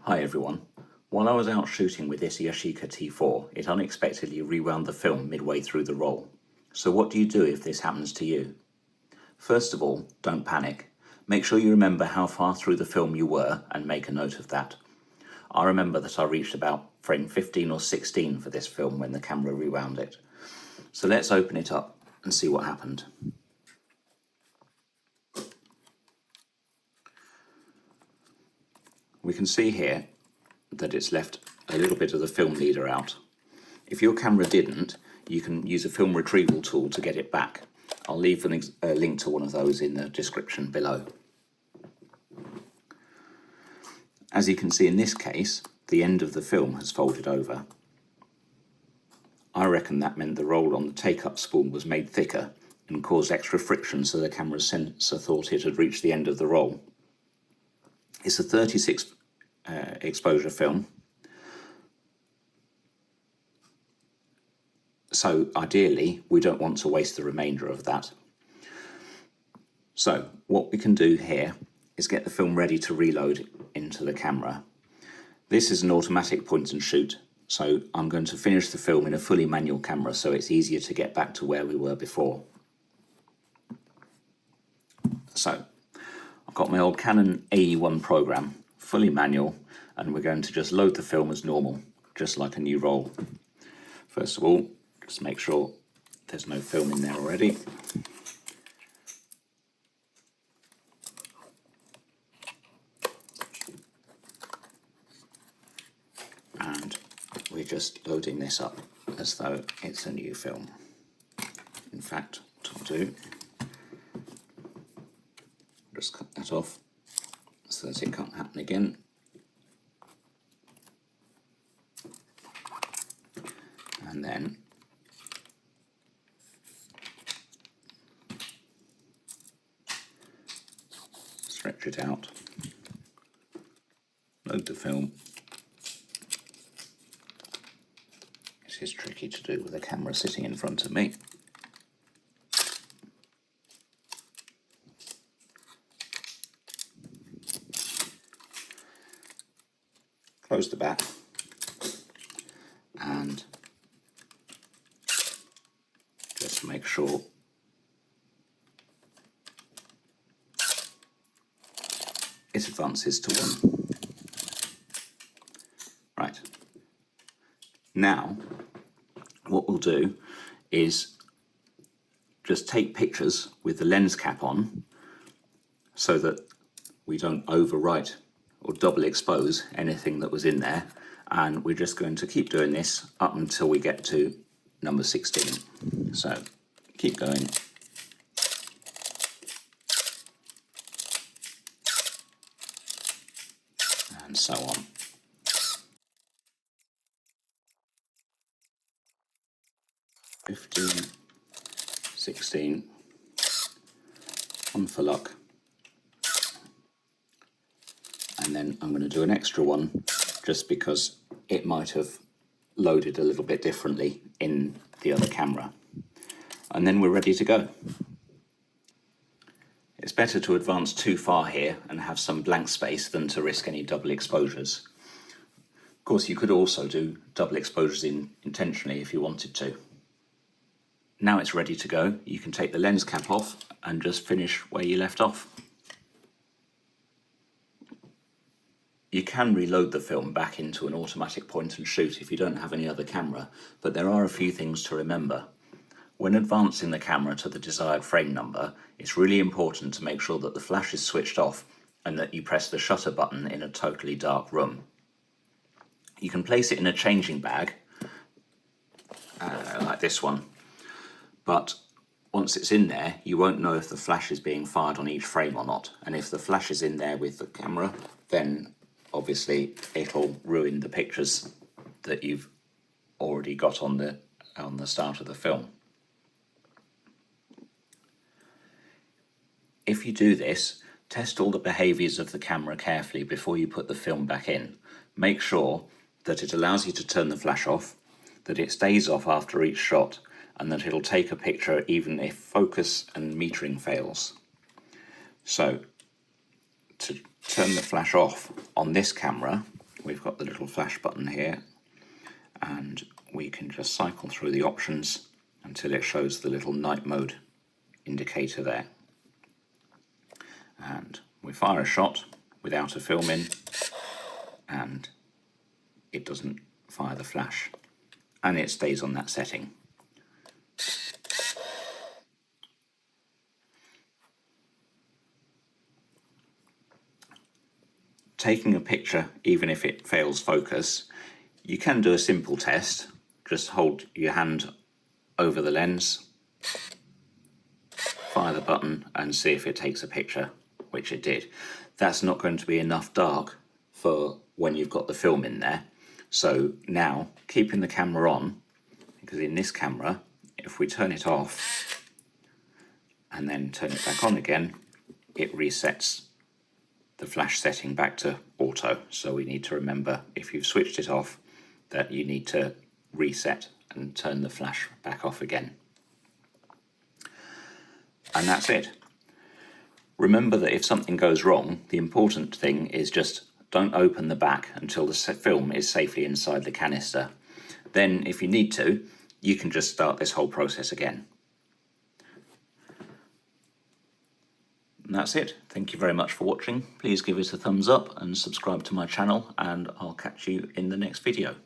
Hi everyone. While I was out shooting with this Yashica T4, it unexpectedly rewound the film midway through the roll. So what do you do if this happens to you? First of all, don't panic. Make sure you remember how far through the film you were and make a note of that. I remember that I reached about frame 15 or 16 for this film when the camera rewound it. So let's open it up and see what happened. We can see here that it's left a little bit of the film leader out. If your camera didn't, you can use a film retrieval tool to get it back. I'll leave a link to one of those in the description below. As you can see in this case, the end of the film has folded over. I reckon that meant the roll on the take-up spool was made thicker and caused extra friction, so the camera's sensor thought it had reached the end of the roll. It's a 36 exposure film, so ideally we don't want to waste the remainder of that. So what we can do here is get the film ready to reload into the camera. This is an automatic point and shoot, so I'm going to finish the film in a fully manual camera so it's easier to get back to where we were before. So I've got my old Canon AE1 program, fully manual, and we're going to just load the film as normal, just like a new roll. First of all, just make sure there's no film in there already. And we're just loading this up as though it's a new film. In fact, what I'll do, just cut that off so that it can't happen again. And then stretch it out, load the film. This is tricky to do with the camera sitting in front of me. Close the back and just make sure it advances to 1. Right. Now, what we'll do is just take pictures with the lens cap on so that we don't overwrite or double expose anything that was in there, and we're just going to keep doing this up until we get to number 16. So keep going. And so on. "15, 16, one for luck." And then I'm going to do an extra one just because it might have loaded a little bit differently in the other camera. And then we're ready to go. It's better to advance too far here and have some blank space than to risk any double exposures. Of course, you could also do double exposures intentionally if you wanted to. Now it's ready to go. You can take the lens cap off and just finish where you left off. You can reload the film back into an automatic point and shoot if you don't have any other camera, but there are a few things to remember. When advancing the camera to the desired frame number, it's really important to make sure that the flash is switched off and that you press the shutter button in a totally dark room. You can place it in a changing bag, like this one, but once it's in there, you won't know if the flash is being fired on each frame or not, and if the flash is in there with the camera, then obviously it'll ruin the pictures that you've already got on the start of the film. If you do this, test all the behaviours of the camera carefully before you put the film back in. Make sure that it allows you to turn the flash off, that it stays off after each shot, and that it'll take a picture even if focus and metering fails. So, to turn the flash off on this camera, we've got the little flash button here, and we can just cycle through the options until it shows the little night mode indicator there. And we fire a shot without a film in, and it doesn't fire the flash, and it stays on that setting. Taking a picture, even if it fails focus, you can do a simple test. Just hold your hand over the lens, fire the button and see if it takes a picture, which it did. That's not going to be enough dark for when you've got the film in there. So now, keeping the camera on, because in this camera, if we turn it off and then turn it back on again, it resets the flash setting back to auto. So we need to remember, if you've switched it off, that you need to reset and turn the flash back off again. And that's it. Remember that if something goes wrong, the important thing is just don't open the back until the film is safely inside the canister. Then, if you need to, you can just start this whole process again. And that's it. Thank you very much for watching. Please give it a thumbs up and subscribe to my channel, and I'll catch you in the next video.